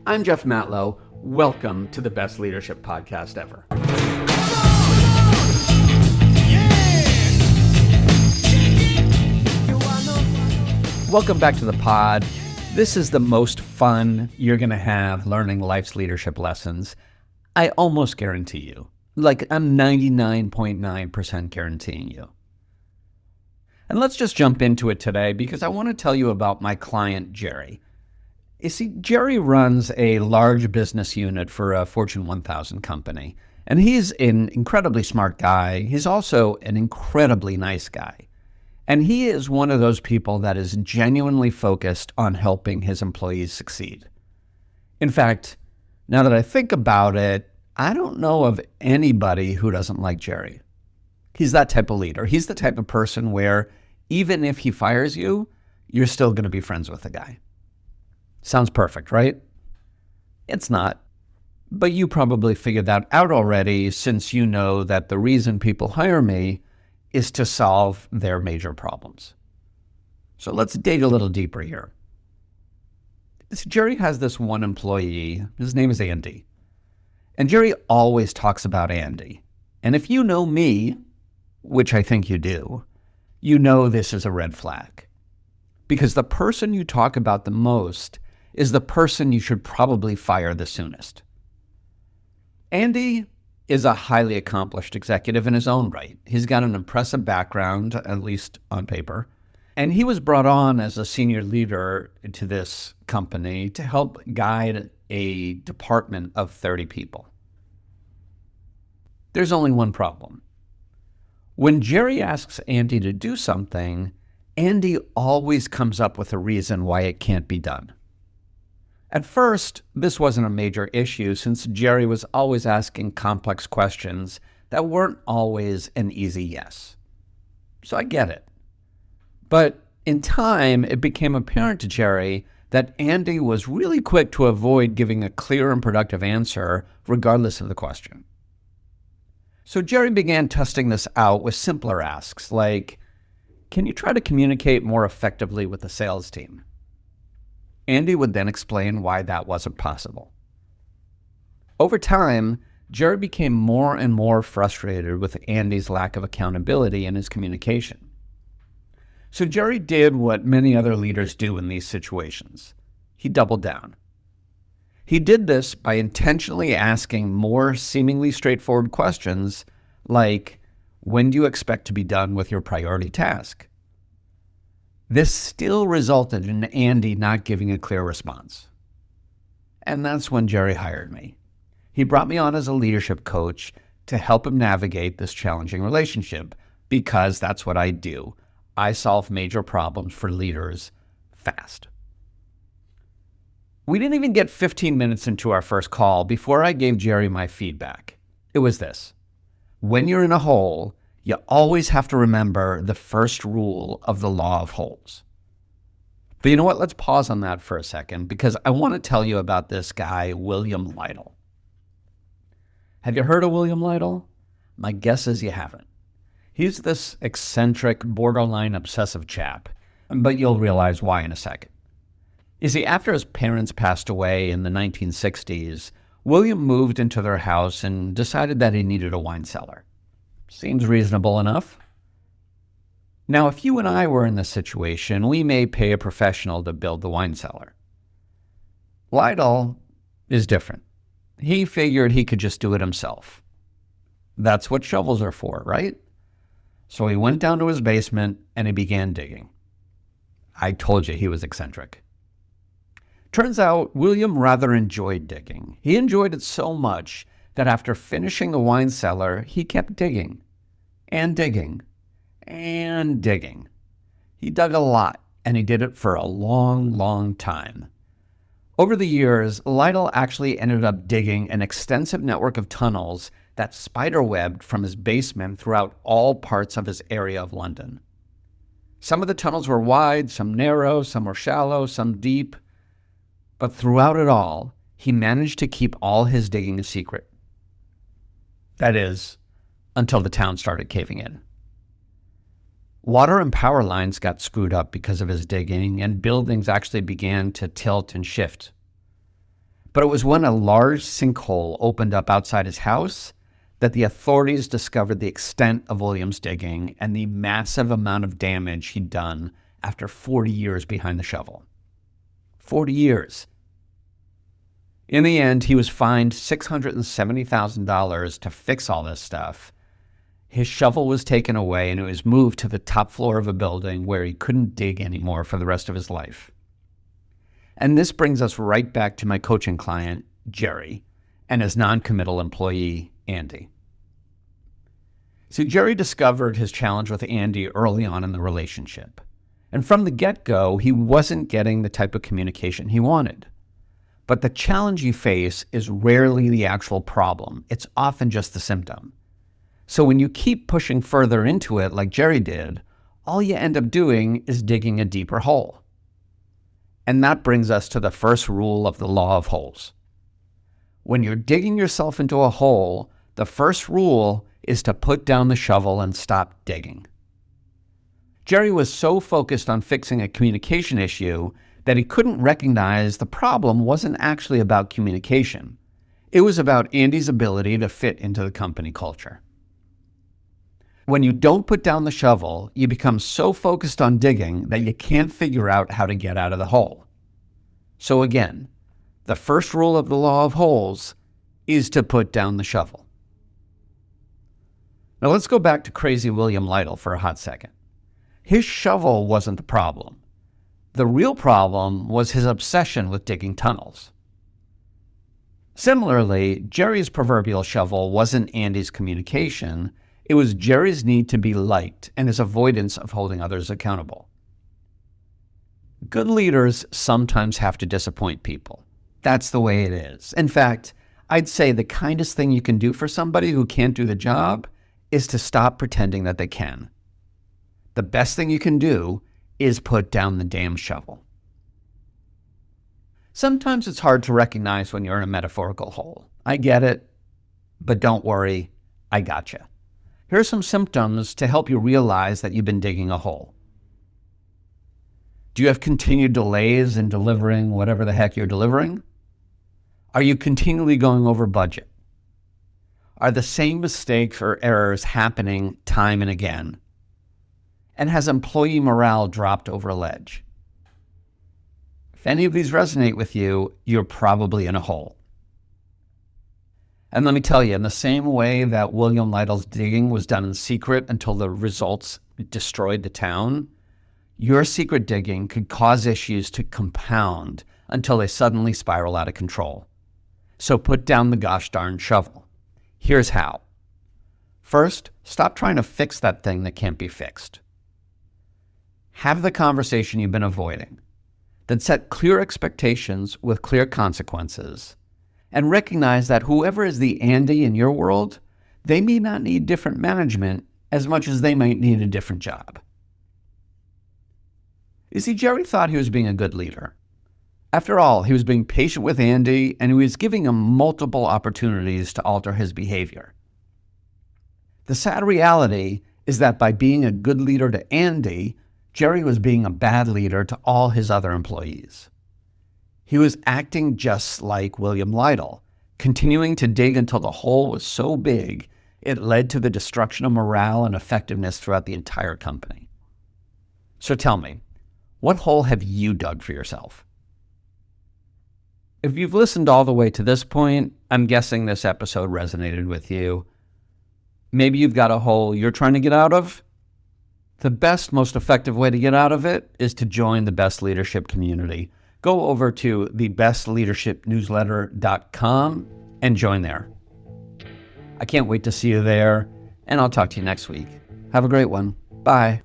I'm Jeff Matlow. Welcome to the best leadership podcast ever. Welcome back to the pod. This is the most fun you're going to have learning life's leadership lessons. I almost guarantee you. Like, I'm 99.9% guaranteeing you. And let's just jump into it today because I want to tell you about my client, Jerry. You see, Jerry runs a large business unit for a Fortune 1000 company, and he's an incredibly smart guy. He's also an incredibly nice guy. And he is one of those people that is genuinely focused on helping his employees succeed. In fact, now that I think about it, I don't know of anybody who doesn't like Jerry. He's that type of leader. He's the type of person where even if he fires you, you're still going to be friends with the guy. Sounds perfect, right? It's not. But you probably figured that out already, since you know that the reason people hire me is to solve their major problems. So let's dig a little deeper here. Jerry has this one employee. His name is Andy. And Jerry always talks about Andy. And if you know me, which I think you do, you know this is a red flag. Because the person you talk about the most is the person you should probably fire the soonest. Andy is a highly accomplished executive in his own right. He's got an impressive background, at least on paper. And he was brought on as a senior leader to this company to help guide a department of 30 people. There's only one problem. When Jerry asks Andy to do something, Andy always comes up with a reason why it can't be done. At first, this wasn't a major issue since Jerry was always asking complex questions that weren't always an easy yes. So I get it. But in time, it became apparent to Jerry that Andy was really quick to avoid giving a clear and productive answer regardless of the question. So Jerry began testing this out with simpler asks like, can you try to communicate more effectively with the sales team? Andy would then explain why that wasn't possible. Over time, Jerry became more and more frustrated with Andy's lack of accountability in his communication. So Jerry did what many other leaders do in these situations. He doubled down. He did this by intentionally asking more seemingly straightforward questions like, when do you expect to be done with your priority task? This still resulted in Andy not giving a clear response. And that's when Jerry hired me. He brought me on as a leadership coach to help him navigate this challenging relationship because that's what I do. I solve major problems for leaders fast. We didn't even get 15 minutes into our first call before I gave Jerry my feedback. It was this: when you're in a hole, you always have to remember the first rule of the law of holes. But you know what? Let's pause on that for a second because I want to tell you about this guy, William Lytle. Have you heard of William Lytle? My guess is you haven't. He's this eccentric, borderline obsessive chap, but you'll realize why in a second. You see, after his parents passed away in the 1960s, William moved into their house and decided that he needed a wine cellar. Seems reasonable enough. Now, if you and I were in this situation, we may pay a professional to build the wine cellar. Lytle is different. He figured he could just do it himself. That's what shovels are for, right? So he went down to his basement and he began digging. I told you he was eccentric. Turns out William rather enjoyed digging. He enjoyed it so much that after finishing the wine cellar, he kept digging and digging and digging. He dug a lot, and he did it for a long, long time. Over the years, Lytle actually ended up digging an extensive network of tunnels that spiderwebbed from his basement throughout all parts of his area of London. Some of the tunnels were wide, some narrow, some were shallow, some deep. But throughout it all, he managed to keep all his digging a secret. That is, until the town started caving in. Water and power lines got screwed up because of his digging, and buildings actually began to tilt and shift. But it was when a large sinkhole opened up outside his house that the authorities discovered the extent of William's digging and the massive amount of damage he'd done after 40 years behind the shovel. 40 years. In the end, he was fined $670,000 to fix all this stuff. His shovel was taken away and it was moved to the top floor of a building where he couldn't dig anymore for the rest of his life. And this brings us right back to my coaching client, Jerry, and his non-committal employee, Andy. So Jerry discovered his challenge with Andy early on in the relationship. And from the get-go, he wasn't getting the type of communication he wanted. But the challenge you face is rarely the actual problem. It's often just the symptom. So when you keep pushing further into it like Jerry did, all you end up doing is digging a deeper hole. And that brings us to the first rule of the law of holes. When you're digging yourself into a hole, the first rule is to put down the shovel and stop digging. Jerry was so focused on fixing a communication issue that he couldn't recognize the problem wasn't actually about communication. It was about Andy's ability to fit into the company culture. When you don't put down the shovel, you become so focused on digging that you can't figure out how to get out of the hole. So again, the first rule of the law of holes is to put down the shovel. Now let's go back to crazy William Lytle for a hot second. His shovel wasn't the problem. The real problem was his obsession with digging tunnels. Similarly, Jerry's proverbial shovel wasn't Andy's communication. It was Jerry's need to be liked and his avoidance of holding others accountable. Good leaders sometimes have to disappoint people. That's the way it is. In fact, I'd say the kindest thing you can do for somebody who can't do the job is to stop pretending that they can. The best thing you can do is put down the damn shovel. Sometimes it's hard to recognize when you're in a metaphorical hole. I get it, but don't worry, I gotcha. Here are some symptoms to help you realize that you've been digging a hole. Do you have continued delays in delivering whatever the heck you're delivering? Are you continually going over budget? Are the same mistakes or errors happening time and again? And has employee morale dropped over a ledge? If any of these resonate with you, you're probably in a hole. And let me tell you, in the same way that William Lytle's digging was done in secret until the results destroyed the town, your secret digging could cause issues to compound until they suddenly spiral out of control. So put down the gosh darn shovel. Here's how. First, stop trying to fix that thing that can't be fixed. Have the conversation you've been avoiding. Then set clear expectations with clear consequences. And recognize that whoever is the Andy in your world, they may not need different management as much as they might need a different job. You see, Jerry thought he was being a good leader. After all, he was being patient with Andy and he was giving him multiple opportunities to alter his behavior. The sad reality is that by being a good leader to Andy, Jerry was being a bad leader to all his other employees. He was acting just like William Lytle, continuing to dig until the hole was so big it led to the destruction of morale and effectiveness throughout the entire company. So tell me, what hole have you dug for yourself? If you've listened all the way to this point, I'm guessing this episode resonated with you. Maybe you've got a hole you're trying to get out of. The best, most effective way to get out of it is to join the Best Leadership community. Go over to thebestleadershipnewsletter.com and join there. I can't wait to see you there, and I'll talk to you next week. Have a great one. Bye.